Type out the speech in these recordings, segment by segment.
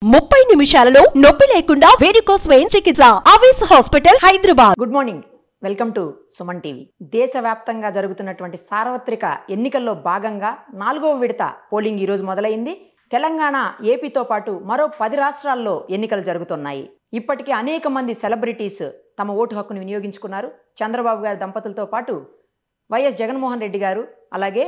30 నిమిషాలలో నొప్పి లేకుండా వేడికోస్ స్వయం చికిత్స ఆవేశ hospital Hyderabad. Good morning, welcome to Suman TV. దేశవ్యాప్తంగా జరుగుతున్నటువంటి సార్వత్రిక ఎన్నికల్లో భాగంగా 4వ విడత పోలింగ్ ఈరోజు మొదలైంది. తెలంగాణ, ఏపీతో పాటు మరో 10 రాష్ట్రాల్లో ఎన్నికలు జరుగుతున్నాయి. ఇప్పటికే అనేక మంది సెలబ్రిటీస్ తమ ఓటు హక్కును వినియోగించుకున్నారు. చంద్రబాబు గారి దంపతులతో పాటు వైఎస్ జగన్మోహన్ రెడ్డి గారు, అలాగే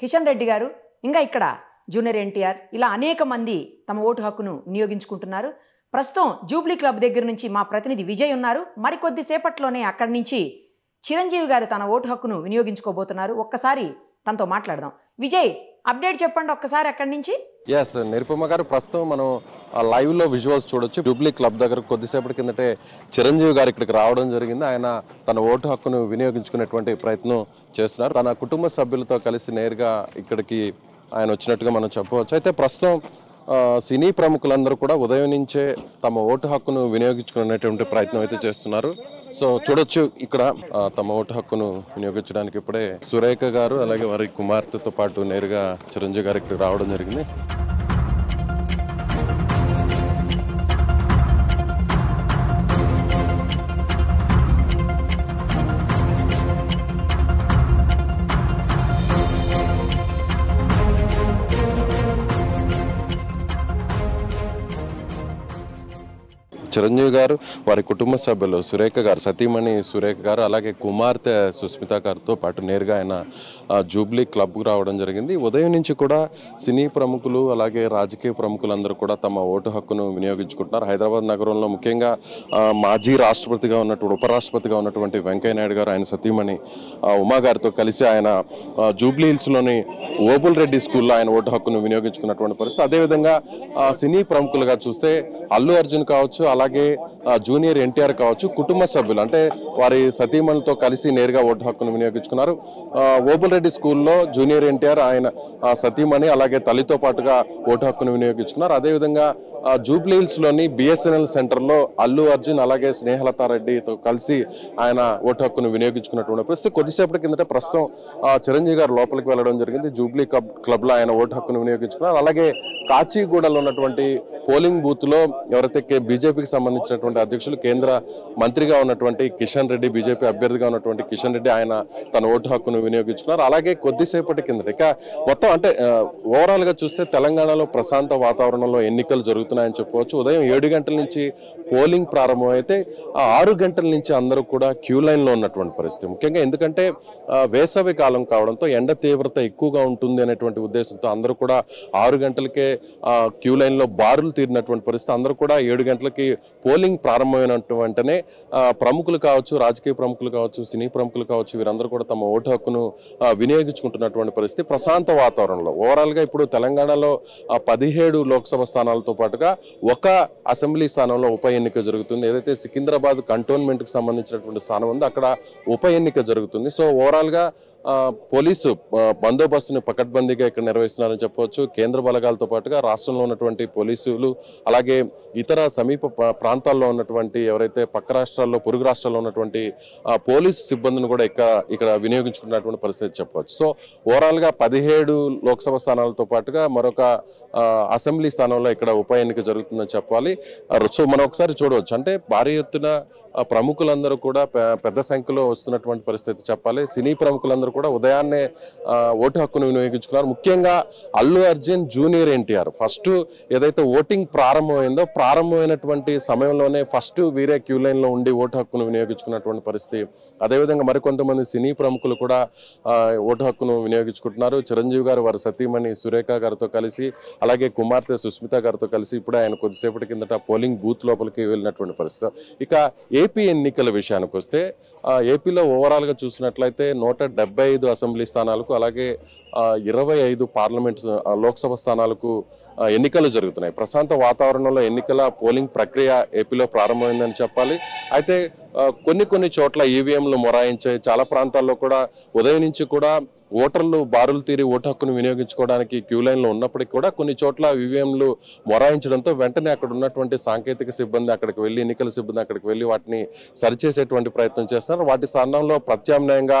కిషన్ రెడ్డి గారు, ఇంకా ఇక్కడ జూనియర్ ఎన్టీఆర్, ఇలా అనేక మంది తమ ఓటు హక్కును వినియోగించుకుంటున్నారు. ప్రస్తుతం జూబ్లీ క్లబ్ దగ్గర నుంచి మా ప్రతినిధి విజయ్ ఉన్నారు. మరికొద్ది సేపట్లోనే అక్కడి నుంచి చిరంజీవి గారు తన ఓటు హక్కును వినియోగించుకోబోతున్నారు. ఒక్కసారి తనతో మాట్లాడదాం. విజయ్, అప్డేట్ చెప్పండి ఒక్కసారి అక్కడి నుంచి. ఎస్ నిరుపమ గారు, ప్రస్తుతం మనం లైవ్ లో విజువల్స్ చూడొచ్చు. జూబ్లీ క్లబ్ దగ్గర కొద్దిసేపటి కిందటే చిరంజీవి గారు ఇక్కడికి రావడం జరిగింది. ఆయన తన ఓటు హక్కును వినియోగించుకునేటువంటి ప్రయత్నం చేస్తున్నారు. తన కుటుంబ సభ్యులతో కలిసి నేరుగా ఇక్కడికి ఆయన వచ్చినట్టుగా మనం చెప్పవచ్చు. అయితే ప్రస్తుతం సినీ ప్రముఖులందరూ కూడా ఉదయం నుంచే తమ ఓటు హక్కును వినియోగించుకునేటువంటి ప్రయత్నం అయితే చేస్తున్నారు. సో చూడొచ్చు, ఇక్కడ తమ ఓటు హక్కును వినియోగించడానికి ఇప్పుడే సురేఖ గారు అలాగే వారి కుమార్తెతో పాటు నేరుగా చిరంజీవి గారు ఇక్కడ రావడం జరిగింది. చిరంజీవి గారు, వారి కుటుంబ సభ్యులు సురేఖ గారు, సతీమణి సురేఖ గారు, అలాగే కుమార్తె సుస్మిత గారితో పాటు నేరుగా ఆయన జూబ్లీ క్లబ్కు రావడం జరిగింది. ఉదయం నుంచి కూడా సినీ ప్రముఖులు అలాగే రాజకీయ ప్రముఖులందరూ కూడా తమ ఓటు హక్కును వినియోగించుకుంటున్నారు. హైదరాబాద్ నగరంలో ముఖ్యంగా మాజీ రాష్ట్రపతిగా ఉన్నటువంటి, ఉపరాష్ట్రపతిగా ఉన్నటువంటి వెంకయ్య నాయుడు గారు, ఆయన సతీమణి ఉమా గారితో కలిసి ఆయన జూబ్లీ హిల్స్లోని ఓబుల్ రెడ్డి స్కూల్లో ఆయన ఓటు హక్కును వినియోగించుకున్నటువంటి పరిస్థితి. అదేవిధంగా సినీ ప్రముఖులుగా చూస్తే అల్లు అర్జున్ కావచ్చు, అలాగే జూనియర్ ఎన్టీఆర్ కావచ్చు, కుటుంబ సభ్యులు అంటే వారి సతీమణులతో కలిసి నేరుగా ఓటు హక్కును వినియోగించుకున్నారు. ఓబుల్ రెడ్డి స్కూల్లో జూనియర్ ఎన్టీఆర్, ఆయన సతీమణి అలాగే తల్లితో పాటుగా ఓటు హక్కును వినియోగించుకున్నారు. అదేవిధంగా జూబ్లీ హిల్స్ లోని బిఎస్ఎన్ఎల్ సెంటర్ లో అల్లు అర్జున్ అలాగే స్నేహలతారెడ్డితో కలిసి ఆయన ఓటు హక్కును వినియోగించుకున్నటువంటి పరిస్థితి. కొద్దిసేపటి కిందట ప్రస్తుతం చిరంజీవి గారు లోపలికి వెళ్ళడం జరిగింది. జూబ్లీ క్లబ్ లో ఆయన ఓటు హక్కును వినియోగించుకున్నారు. అలాగే కాచిగూడలో ఉన్నటువంటి పోలింగ్ బూత్ లో ఎవరైతే బీజేపీకి సంబంధించినటువంటి అధ్యక్షులు, కేంద్ర మంత్రిగా ఉన్నటువంటి కిషన్ రెడ్డి, బీజేపీ అభ్యర్థిగా ఉన్నటువంటి కిషన్ రెడ్డి, ఆయన తన ఓటు హక్కును వినియోగించుకున్నారు. అలాగే కొద్దిసేపటి కిందట ఇక మొత్తం అంటే ఓవరాల్ గా చూస్తే తెలంగాణలో ప్రశాంత వాతావరణంలో ఎన్నికలు జరుగుతున్నాయని చెప్పవచ్చు. ఉదయం 7 గంటల నుంచి పోలింగ్ ప్రారంభమైతే 6 గంటల నుంచి అందరూ కూడా క్యూ లైన్ లో ఉన్నటువంటి పరిస్థితి. ముఖ్యంగా ఎందుకంటే వేసవి కాలం కావడంతో ఎండ తీవ్రత ఎక్కువగా ఉంటుంది అనేటువంటి ఉద్దేశంతో అందరూ కూడా 6 గంటలకే క్యూ లైన్ లో బారులు తీరినటువంటి పరిస్థితి. అందరూ కూడా 7 గంటలకి పోలింగ్ ప్రారంభమైనటువంటి వెంటనే ప్రముఖులు కావచ్చు, రాజకీయ ప్రముఖులు కావచ్చు, సినీ ప్రముఖులు కావచ్చు, వీరందరూ కూడా తమ ఓటు హక్కును వినియోగించుకుంటున్నటువంటి పరిస్థితి. ప్రశాంత వాతావరణంలో ఓవరాల్ గా ఇప్పుడు తెలంగాణలో 17 లోక్సభ స్థానాలతో పాటుగా ఒక అసెంబ్లీ స్థానంలో ఉప ఎన్నిక జరుగుతుంది. ఏదైతే సికింద్రాబాద్ కంటోన్మెంట్ కి సంబంధించినటువంటి స్థానం ఉందో అక్కడ ఉప ఎన్నిక జరుగుతుంది. సో ఓవరాల్ గా పోలీసు బందోబస్తుని పకడ్బందీగా ఇక్కడ నిర్వహిస్తున్నారని చెప్పవచ్చు. కేంద్ర బలగాలతో పాటుగా రాష్ట్రంలో ఉన్నటువంటి పోలీసులు, అలాగే ఇతర సమీప ప్రాంతాల్లో ఉన్నటువంటి ఎవరైతే పక్క రాష్ట్రాల్లో, పొరుగు రాష్ట్రాల్లో ఉన్నటువంటి పోలీసు సిబ్బందిని కూడా ఇక్కడ వినియోగించుకున్నటువంటి పరిస్థితి చెప్పవచ్చు. సో ఓవరాల్ గా 17 లోక్సభ స్థానాలతో పాటుగా మరొక అసెంబ్లీ స్థానంలో ఇక్కడ ఉప ఎన్నిక జరుగుతుందని చెప్పాలి. సో మనం ఒకసారి చూడవచ్చు, అంటే భారీ ఎత్తున ప్రముఖులందరూ కూడా పెద్ద సంఖ్యలో వస్తున్నటువంటి పరిస్థితి చెప్పాలి. సినీ ప్రముఖులందరూ కూడా ఉదయాన్నే ఓటు హక్కును వినియోగించుకున్నారు. ముఖ్యంగా అల్లు అర్జున్, జూనియర్ ఎన్టీఆర్ ఫస్ట్ ఏదైతే ఓటింగ్ ప్రారంభమైనటువంటి సమయంలోనే ఫస్ట్ వీరే క్యూ లైన్ లో ఉండి ఓటు హక్కును వినియోగించుకున్నటువంటి పరిస్థితి. అదేవిధంగా మరికొంతమంది సినీ ప్రముఖులు కూడా ఓటు హక్కును వినియోగించుకుంటున్నారు. చిరంజీవి గారు వారి సతీమణి సురేఖ గారితో కలిసి, అలాగే కుమార్తె సుస్మిత గారితో కలిసి ఇప్పుడే ఆయన కొద్దిసేపటి కిందట పోలింగ్ బూత్ లోపలికి వెళ్ళినటువంటి పరిస్థితి. ఇక ఏపీ ఎన్నికల విషయానికి వస్తే ఏపీలో ఓవరాల్ గా చూసినట్లయితే 175 అసెంబ్లీ స్థానాలకు, అలాగే 25 పార్లమెంట్ లోక్సభ స్థానాలకు ఎన్నికలు జరుగుతున్నాయి. ప్రశాంత వాతావరణంలో ఎన్నికల పోలింగ్ ప్రక్రియ ఏపీలో ప్రారంభమైందని చెప్పాలి. అయితే కొన్ని చోట్ల ఈవీఎంలు మొరాయించాయి. చాలా ప్రాంతాల్లో కూడా ఉదయం నుంచి కూడా ఓటర్లు బారులు తీరి ఓటు హక్కును వినియోగించుకోవడానికి క్యూ లైన్లో ఉన్నప్పటికీ కూడా కొన్ని చోట్ల ఈవీఎంలు మొరాయించడంతో వెంటనే అక్కడ ఉన్నటువంటి సాంకేతిక సిబ్బంది అక్కడికి వెళ్ళి, ఎన్నికల సిబ్బంది అక్కడికి వెళ్ళి వాటిని సరిచేసేటువంటి ప్రయత్నం చేస్తున్నారు. వాటి స్థానంలో ప్రత్యామ్నాయంగా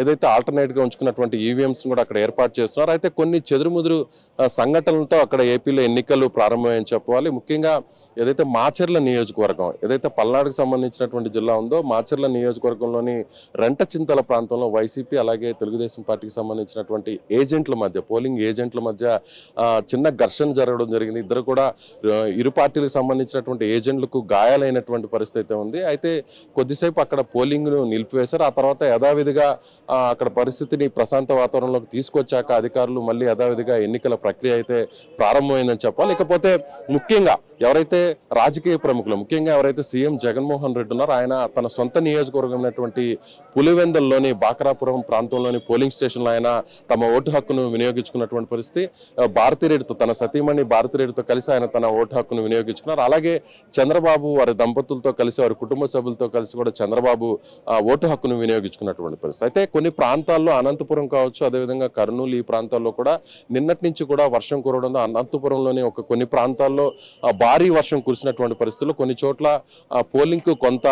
ఏదైతే ఆల్టర్నేట్గా ఉంచుకున్నటువంటి ఈవీఎంస్ కూడా అక్కడ ఏర్పాటు చేస్తున్నారు. అయితే కొన్ని చెదురుముదురు సంఘటనలతో అక్కడ ఏపీలో ఎన్నికలు ప్రారంభమని చెప్పాలి. ముఖ్యంగా ఏదైతే మాచర్ల నియోజకవర్గం, ఏదైతే పల్నాడుకు సంబంధించినటువంటి జిల్లా ఉందో మాచర్ల నియోజకవర్గంలోని రెంటచింతల ప్రాంతంలో వైసీపీ అలాగే తెలుగుదేశం పార్టీకి సంబంధించినటువంటి ఏజెంట్ల మధ్య, పోలింగ్ ఏజెంట్ల మధ్య చిన్న ఘర్షణ జరగడం జరిగింది. ఇద్దరు కూడా ఇరు పార్టీలకు సంబంధించినటువంటి ఏజెంట్లకు గాయాలైనటువంటి పరిస్థితి ఉంది. అయితే కొద్దిసేపు అక్కడ పోలింగ్ను నిలిపివేశారు. ఆ తర్వాత యథావిధిగా అక్కడ పరిస్థితిని ప్రశాంత వాతావరణంలోకి తీసుకొచ్చాక అధికారులు మళ్ళీ యథావిధిగా ఎన్నికల ప్రక్రియ అయితే ప్రారంభమైందని చెప్పాలి. ఇకపోతే ముఖ్యంగా ఎవరైతే రాజకీయ ప్రముఖులు, ముఖ్యంగా ఎవరైతే సీఎం జగన్మోహన్ రెడ్డి ఉన్నారో ఆయన తన సొంత నియోజకవర్గం అయినటువంటి పులివెందల్లోని బాకరాపురం ప్రాంతంలోని పోలింగ్ స్టేషన్లో ఆయన తమ ఓటు హక్కును వినియోగించుకున్నటువంటి పరిస్థితి. భారతిరెడ్డితో, తన సతీమణి భారతిరెడ్డితో కలిసి ఆయన తన ఓటు హక్కును వినియోగించుకున్నారు. అలాగే చంద్రబాబు వారి దంపతులతో కలిసి, వారి కుటుంబ సభ్యులతో కలిసి కూడా చంద్రబాబు ఓటు హక్కును వినియోగించుకున్నటువంటి పరిస్థితి. అయితే కొన్ని ప్రాంతాల్లో అనంతపురం కావచ్చు, అదేవిధంగా కర్నూలు, ఈ ప్రాంతాల్లో కూడా నిన్నటి నుంచి కూడా వర్షం కురవడంతో అనంతపురంలోని కొన్ని ప్రాంతాల్లో భారీ వర్షం కురిసినటువంటి పరిస్థితుల్లో కొన్ని చోట్ల పోలింగ్ కు కొంత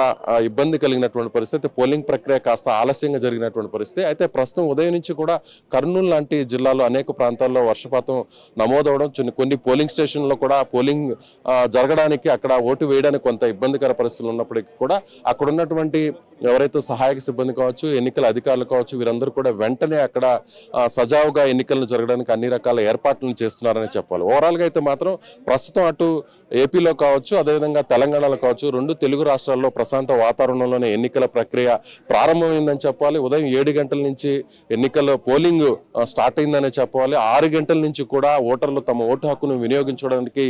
ఇబ్బంది కలిగినటువంటి పరిస్థితి, పోలింగ్ ప్రక్రియ కాస్త ఆలస్యంగా జరిగినటువంటి పరిస్థితి. అయితే ప్రస్తుతం ఉదయం నుంచి కూడా కర్నూలు లాంటి జిల్లాలో అనేక ప్రాంతాల్లో వర్షపాతం నమోదవడం, కొన్ని పోలింగ్ స్టేషన్లో కూడా పోలింగ్ జరగడానికి, అక్కడ ఓటు వేయడానికి కొంత ఇబ్బందికర పరిస్థితులు ఉన్నప్పటికీ కూడా అక్కడ ఉన్నటువంటి ఎవరైతే సహాయక సిబ్బంది కావచ్చు, ఎన్నికల అధికారులు కావచ్చు, వీరందరూ కూడా వెంటనే అక్కడ సజావుగా ఎన్నికలను జరగడానికి అన్ని రకాల ఏర్పాట్లను చేస్తున్నారని చెప్పాలి. ఓవరాల్ గా అయితే మాత్రం ప్రస్తుతం అటు ఏపీలో కావచ్చు, అదేవిధంగా తెలంగాణలో కావచ్చు, రెండు తెలుగు రాష్ట్రాల్లో ప్రశాంత వాతావరణంలోనే ఎన్నికల ప్రక్రియ ప్రారంభమైందని చెప్పాలి. ఉదయం 7 గంటల నుంచి ఎన్నికల పోలింగ్ స్టార్ట్ అయిందని చెప్పాలి. 6 గంటల నుంచి కూడా ఓటర్లు తమ ఓటు హక్కును వినియోగించుకోవడానికి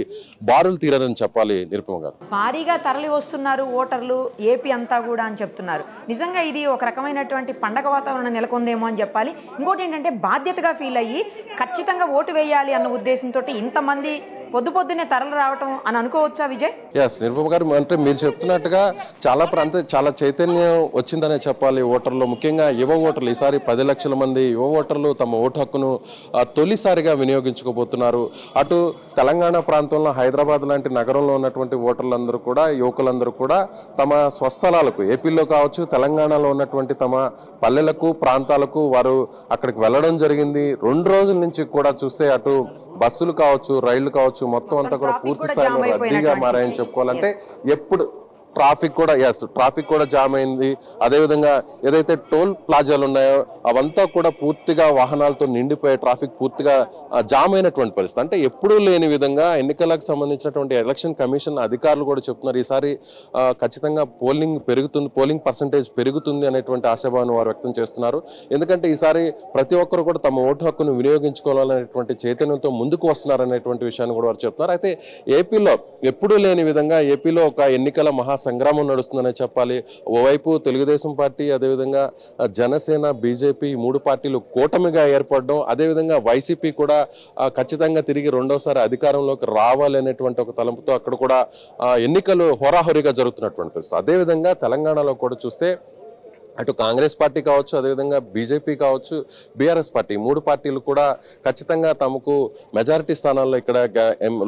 బారులు తీరారని చెప్పాలి. నిరుపమ గారు, భారీగా తరలి వస్తున్నారు ఓటర్లు ఏపీ అంతా కూడా అని చెప్తున్నారు. నిజంగా ఇది ఒక రకమైనటువంటి పండగ వాతావరణం నెలకొందేమో అని చెప్పాలి. ఇంకోటి ఏంటంటే బాధ్యతగా ఫీల్ అయ్యి ఖచ్చితంగా ఓటు వేయాలి అన్న ఉద్దేశంతో ఇంతమంది పొద్దున్నే తరలి రావటం అని అనుకోవచ్చా విజయ్? ఎస్ నిరుపమ గారు, అంటే మీరు చెప్తున్నట్టుగా చాలా చైతన్యం వచ్చిందనే చెప్పాలి ఓటర్లు. ముఖ్యంగా యువ ఓటర్లు, ఈసారి 10 లక్షల మంది యువ ఓటర్లు తమ ఓటు హక్కును తొలిసారిగా వినియోగించుకోబోతున్నారు. అటు తెలంగాణ ప్రాంతంలో హైదరాబాద్ లాంటి నగరంలో ఉన్నటువంటి ఓటర్లందరూ కూడా, యువకులందరూ కూడా తమ స్వస్థలాలకు, ఏపీలో కావచ్చు తెలంగాణలో ఉన్నటువంటి తమ పల్లెలకు, ప్రాంతాలకు వారు అక్కడికి వెళ్ళడం జరిగింది. 2 రోజుల నుంచి కూడా చూస్తే అటు బస్సులు కావచ్చు, రైళ్లు కావచ్చు, మొత్తం అంతా కూడా పూర్తి స్థాయిలో రద్దీగా మారాయని చెప్పుకోవాలంటే ఎప్పుడు ట్రాఫిక్ కూడా జామ్ అయింది. అదేవిధంగా ఏదైతే టోల్ ప్లాజాలు ఉన్నాయో అవంతా కూడా పూర్తిగా వాహనాలతో నిండిపోయే, ట్రాఫిక్ పూర్తిగా జామ్ అయినటువంటి పరిస్థితి. అంటే ఎప్పుడూ లేని విధంగా ఎన్నికలకు సంబంధించినటువంటి ఎలక్షన్ కమిషన్ అధికారులు కూడా చెప్తున్నారు ఈసారి ఖచ్చితంగా పోలింగ్ పర్సంటేజ్ పెరుగుతుంది అనేటువంటి ఆశాభావాన్ని వారు వ్యక్తం చేస్తున్నారు. ఎందుకంటే ఈసారి ప్రతి ఒక్కరు కూడా తమ ఓటు హక్కును వినియోగించుకోవాలనేటువంటి చైతన్యంతో ముందుకు వస్తున్నారనేటువంటి విషయాన్ని కూడా వారు చెప్తున్నారు. అయితే ఏపీలో ఎప్పుడూ లేని విధంగా ఏపీలో ఒక ఎన్నికల సంగ్రామం నడుస్తుందనే చెప్పాలి. ఓవైపు తెలుగుదేశం పార్టీ, అదేవిధంగా జనసేన, బీజేపీ, 3 పార్టీలు కూటమిగా ఏర్పడడం, అదేవిధంగా వైసీపీ కూడా ఖచ్చితంగా తిరిగి రెండోసారి అధికారంలోకి రావాలనేటువంటి ఒక తలంపుతో అక్కడ కూడా ఎన్నికలు హోరాహోరీగా జరుగుతున్నటువంటి పరిస్థితి. అదేవిధంగా తెలంగాణలో కూడా చూస్తే అటు కాంగ్రెస్ పార్టీ కావచ్చు, అదేవిధంగా బీజేపీ కావచ్చు, బీఆర్ఎస్ పార్టీ, 3 పార్టీలు కూడా ఖచ్చితంగా తమకు మెజారిటీ స్థానాల్లో ఇక్కడ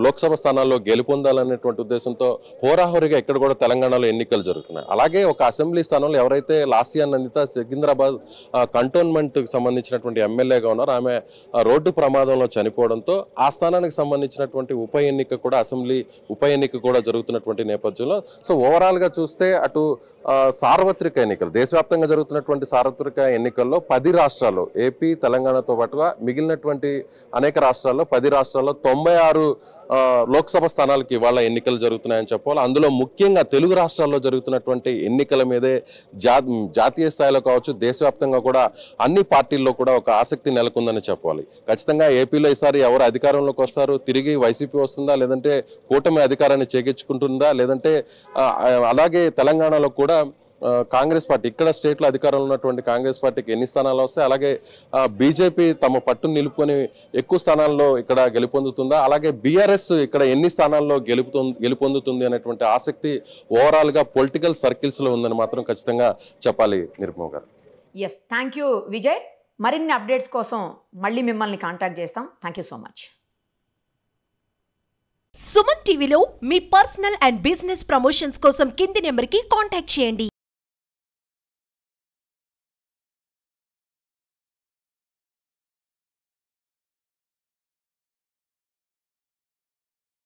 లోక్సభ స్థానాల్లో గెలుపొందాలనేటువంటి ఉద్దేశంతో హోరాహోరీగా ఇక్కడ కూడా తెలంగాణలో ఎన్నికలు జరుగుతున్నాయి. అలాగే ఒక అసెంబ్లీ స్థానంలో ఎవరైతే లాసియా నందిత సికింద్రాబాద్ కంటోన్మెంట్కి సంబంధించినటువంటి ఎమ్మెల్యేగా ఉన్నారో ఆమె రోడ్డు ప్రమాదంలో చనిపోవడంతో ఆ స్థానానికి సంబంధించినటువంటి అసెంబ్లీ ఉప ఎన్నిక కూడా జరుగుతున్నటువంటి నేపథ్యంలో సో ఓవరాల్గా చూస్తే అటు సార్వత్రిక ఎన్నికలు, దేశవ్యాప్తంగా జరుగుతున్నటువంటి సార్వత్రిక ఎన్నికల్లో 10 రాష్ట్రాల్లో, ఏపీ తెలంగాణతో పాటుగా మిగిలినటువంటి అనేక రాష్ట్రాల్లో 10 రాష్ట్రాల్లో 96 లోక్సభ స్థానాలకి ఇవాళ ఎన్నికలు జరుగుతున్నాయని చెప్పాలి. అందులో ముఖ్యంగా తెలుగు రాష్ట్రాల్లో జరుగుతున్నటువంటి ఎన్నికల మీదే జాతీయ స్థాయిలో కావచ్చు, దేశవ్యాప్తంగా కూడా అన్ని పార్టీల్లో కూడా ఒక ఆసక్తి నెలకొందని చెప్పాలి. ఖచ్చితంగా ఏపీలో ఈసారి ఎవరు అధికారంలోకి వస్తారు, తిరిగి వైసీపీ వస్తుందా, లేదంటే కూటమి అధికారాన్ని చేజించుకుంటుందా, లేదంటే అలాగే తెలంగాణలో కూడా కాంగ్రెస్ పార్టీ, ఇక్కడ స్టేట్లో అధికారంలో ఉన్నటువంటి కాంగ్రెస్ పార్టీకి ఎన్ని స్థానాలు వస్తాయి, అలాగే బీజేపీ తమ పట్టును నిలుపుకొని ఎక్కువ స్థానాల్లో ఇక్కడ గెలుపొందుతుందా, అలాగే బీఆర్ఎస్ ఇక్కడ ఎన్ని స్థానాల్లో గెలుపొందుతుంది అనేటువంటి ఆసక్తి ఓవరాల్ గా పొలిటికల్ సర్కిల్స్ లో ఉందని మాత్రం ఖచ్చితంగా చెప్పాలి. Nirupama garu. Yes, thank you Vijay. మరిన్ని అప్డేట్స్ కోసం మళ్ళీ మిమ్మల్ని కాంటాక్ట్ చేస్తాం. Thank you so much. Suman టీవీలో మీ పర్సనల్ అండ్ బిజినెస్ ప్రమోషన్స్ కోసం కింది నెంబర్కి కాంటాక్ట్ చేయండి.